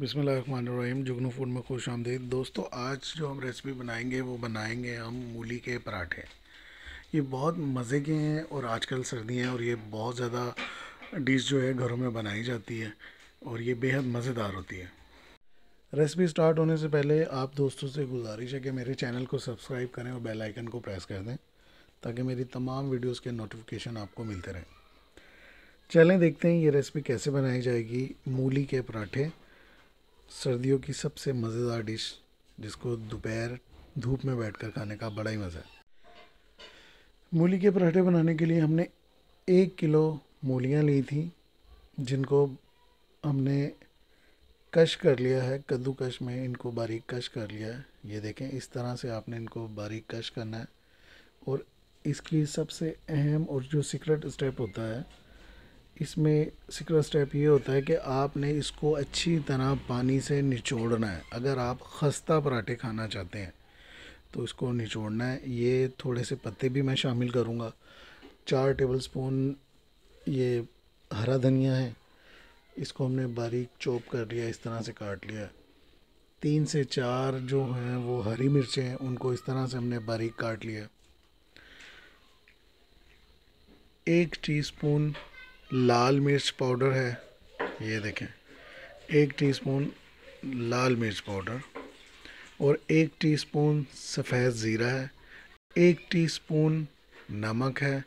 बिस्मिल्लाहिर्रहमानिर्रहीम। जुगनू फूड में खुश आमदीद। दोस्तों, आज जो हम रेसिपी बनाएंगे वो बनाएंगे हम मूली के पराठे। ये बहुत मज़े के हैं और आजकल सर्दी है और ये बहुत ज़्यादा डिश जो है घरों में बनाई जाती है और ये बेहद मज़ेदार होती है। रेसिपी स्टार्ट होने से पहले आप दोस्तों से गुजारिश है कि मेरे चैनल को सब्सक्राइब करें और बेल आइकन को प्रेस कर दें ताकि मेरी तमाम वीडियोस के नोटिफिकेशन आपको मिलते रहें। चलें देखते हैं ये रेसिपी कैसे बनाई जाएगी। मूली के पराठे, सर्दियों की सबसे मज़ेदार डिश जिसको दोपहर धूप में बैठकर खाने का बड़ा ही मज़ा है। मूली के पराठे बनाने के लिए हमने 1 किलो मूलियाँ ली थी, जिनको हमने कश कर लिया है। कद्दूकश में इनको बारीक कश कर लिया है। ये देखें, इस तरह से आपने इनको बारीक कश करना है। और इसकी सबसे अहम और जो सीक्रेट स्टेप होता है, इसमें सीक्रेट स्टेप ये होता है कि आपने इसको अच्छी तरह पानी से निचोड़ना है। अगर आप खस्ता पराठे खाना चाहते हैं तो इसको निचोड़ना है। ये थोड़े से पत्ते भी मैं शामिल करूँगा। 4 टेबलस्पून ये हरा धनिया है, इसको हमने बारीक चॉप कर लिया, इस तरह से काट लिया है। 3 से 4 जो हैं वो हरी मिर्चें हैं, उनको इस तरह से हमने बारीक काट लिया। 1 टीस्पून लाल मिर्च पाउडर है, ये देखें, 1 टीस्पून लाल मिर्च पाउडर। और 1 टीस्पून सफ़ेद ज़ीरा है, 1 टीस्पून नमक है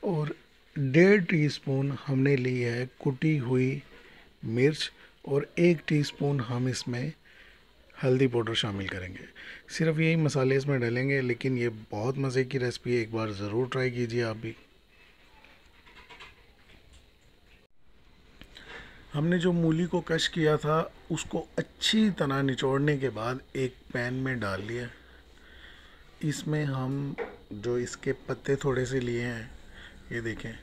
और 1.5 टीस्पून हमने ली है कुटी हुई मिर्च और 1 टीस्पून हम इसमें हल्दी पाउडर शामिल करेंगे। सिर्फ यही मसाले इसमें डालेंगे, लेकिन ये बहुत मज़े की रेसिपी है, एक बार ज़रूर ट्राई कीजिए आप भी। हमने जो मूली को कश किया था उसको अच्छी तरह निचोड़ने के बाद एक पैन में डाल लिया। इसमें हम जो इसके पत्ते थोड़े से लिए हैं, ये देखें,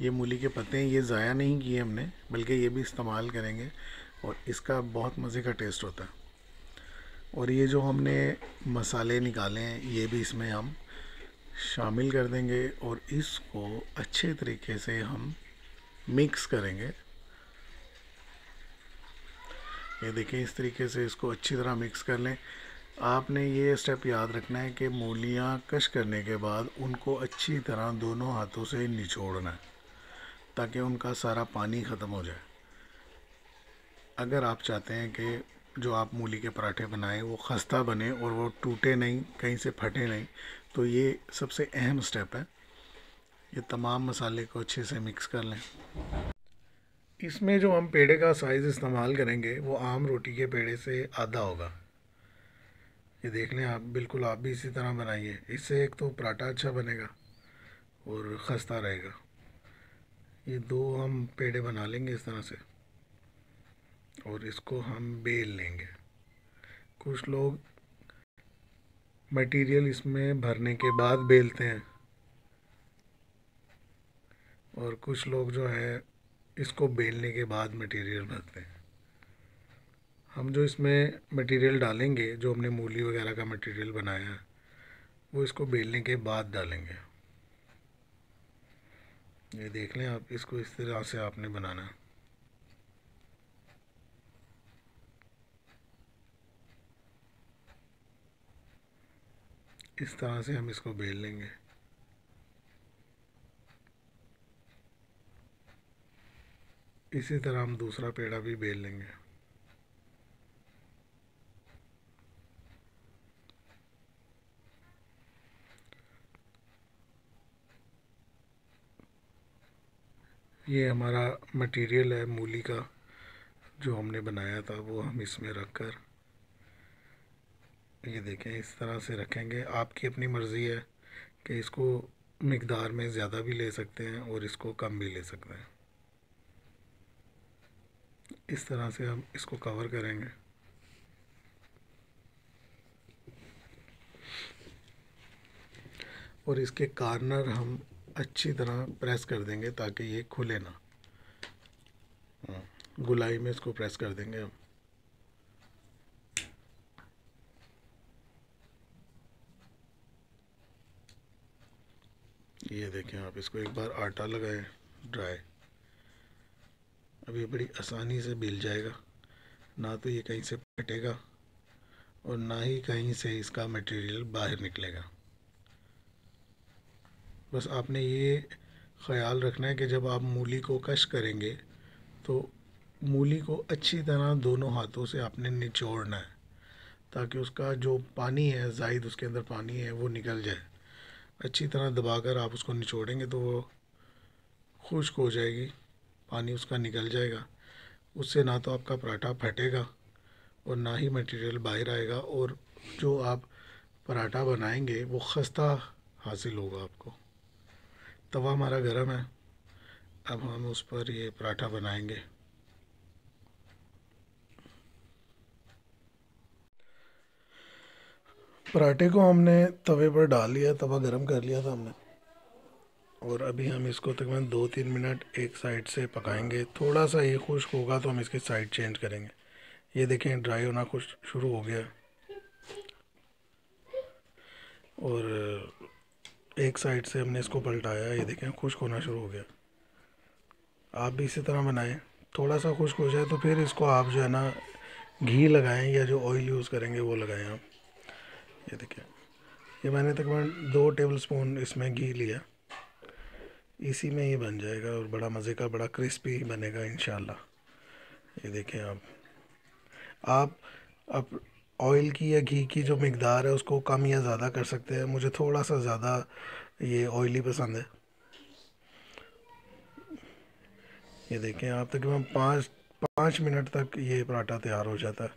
ये मूली के पत्ते हैं, ये ज़ाया नहीं किए हमने, बल्कि ये भी इस्तेमाल करेंगे और इसका बहुत मज़े का टेस्ट होता है। और ये जो हमने मसाले निकाले हैं ये भी इसमें हम शामिल कर देंगे और इसको अच्छे तरीके से हम मिक्स करेंगे। ये देखिए, इस तरीके से इसको अच्छी तरह मिक्स कर लें। आपने ये स्टेप याद रखना है कि मूलियाँ कश करने के बाद उनको अच्छी तरह दोनों हाथों से निचोड़ना है ताकि उनका सारा पानी ख़त्म हो जाए। अगर आप चाहते हैं कि जो आप मूली के पराठे बनाएं वो खस्ता बने और वो टूटे नहीं, कहीं से फटे नहीं, तो ये सबसे अहम स्टेप है। ये तमाम मसाले को अच्छे से मिक्स कर लें। इसमें जो हम पेड़े का साइज़ इस्तेमाल करेंगे वो आम रोटी के पेड़े से आधा होगा। ये देख लें आप, बिल्कुल आप भी इसी तरह बनाइए। इससे एक तो पराठा अच्छा बनेगा और खस्ता रहेगा। ये 2 हम पेड़े बना लेंगे इस तरह से और इसको हम बेल लेंगे। कुछ लोग मटेरियल इसमें भरने के बाद बेलते हैं और कुछ लोग जो है इसको बेलने के बाद मटेरियल भरते हैं। हम जो इसमें मटेरियल डालेंगे, जो हमने मूली वगैरह का मटेरियल बनाया है, वो इसको बेलने के बाद डालेंगे। ये देख लें आप, इसको इस तरह से आपने बनाना है। इस तरह से हम इसको बेल लेंगे। इसी तरह हम दूसरा पेड़ा भी बेल लेंगे। ये हमारा मटेरियल है मूली का जो हमने बनाया था, वो हम इसमें रखकर, ये देखें, इस तरह से रखेंगे। आपकी अपनी मर्ज़ी है कि इसको मिकदार में ज़्यादा भी ले सकते हैं और इसको कम भी ले सकते हैं। इस तरह से हम इसको कवर करेंगे। और इसके कार्नर हम अच्छी तरह प्रेस कर देंगे ताकि ये खुले ना। गुलाई में इसको प्रेस कर देंगे हम। ये देखें आप, इसको एक बार आटा लगाएं ड्राई, अब ये बड़ी आसानी से मिल जाएगा। ना तो ये कहीं से फटेगा और ना ही कहीं से इसका मटेरियल बाहर निकलेगा। बस आपने ये ख्याल रखना है कि जब आप मूली को कश करेंगे तो मूली को अच्छी तरह दोनों हाथों से आपने निचोड़ना है, ताकि उसका जो पानी है, ज़ायद उसके अंदर पानी है, वो निकल जाए। अच्छी तरह दबाकर आप उसको निचोड़ेंगे तो वो खुश्क हो जाएगी, पानी उसका निकल जाएगा। उससे ना तो आपका पराठा फटेगा और ना ही मटेरियल बाहर आएगा, और जो आप पराठा बनाएंगे वो खस्ता हासिल होगा आपको। तवा हमारा गर्म है, अब हम उस पर ये पराठा बनाएंगे। पराठे को हमने तवे पर डाल लिया, तवा गरम कर लिया था हमने, और अभी हम इसको तकरीबन 2-3 मिनट एक साइड से पकाएंगे। थोड़ा सा ये खुश्क होगा तो हम इसकी साइड चेंज करेंगे। ये देखें ड्राई होना कुछ शुरू हो गया, और एक साइड से हमने इसको पलटाया, ये देखें खुश्क होना शुरू हो गया। आप भी इसी तरह बनाएं। थोड़ा सा खुश्क हो जाए तो फिर इसको आप जो है ना घी लगाएं, या जो ऑयल यूज़ करेंगे वो लगाएं आप। ये देखें, ये मैंने तकरीबन 2 टेबल स्पून इसमें घी लिया। इसी में ये बन जाएगा और बड़ा मज़े का, बड़ा क्रिस्पी बनेगा इंशाल्लाह। ये देखें आप अब ऑयल की या घी की जो मकदार है उसको कम या ज़्यादा कर सकते हैं। मुझे थोड़ा सा ज़्यादा ये ऑयली पसंद है। ये देखें आप तकरीबन 5 मिनट तक ये पराठा तैयार हो जाता है।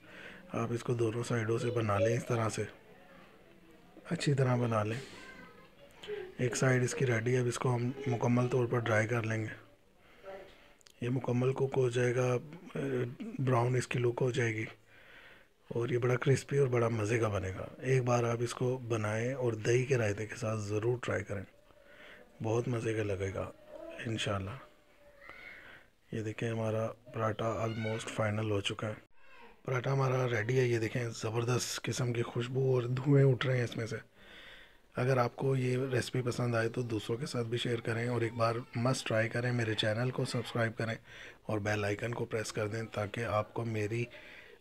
आप इसको दोनों साइडों से बना लें, इस तरह से अच्छी तरह बना लें। एक साइड इसकी रेडी है, अब इसको हम मुकम्मल तौर पर ड्राई कर लेंगे। ये मुकम्मल कुक हो जाएगा, ब्राउन इसकी लुक हो जाएगी, और ये बड़ा क्रिस्पी और बड़ा मज़े का बनेगा। एक बार आप इसको बनाएं और दही के रायते के साथ ज़रूर ट्राई करें, बहुत मज़े का लगेगा इंशाल्लाह। ये देखें हमारा पराठा ऑलमोस्ट फाइनल हो चुका है। पराठा हमारा रेडी है। ये देखें ज़बरदस्त किस्म की खुशबू और धुएँ उठ रहे हैं इसमें से। अगर आपको ये रेसिपी पसंद आए तो दूसरों के साथ भी शेयर करें, और एक बार मस्ट ट्राई करें। मेरे चैनल को सब्सक्राइब करें और बेल आइकन को प्रेस कर दें, ताकि आपको मेरी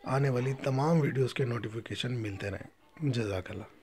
आने वाली तमाम वीडियोस के नोटिफिकेशन मिलते रहें। जज़ाकल्लाह।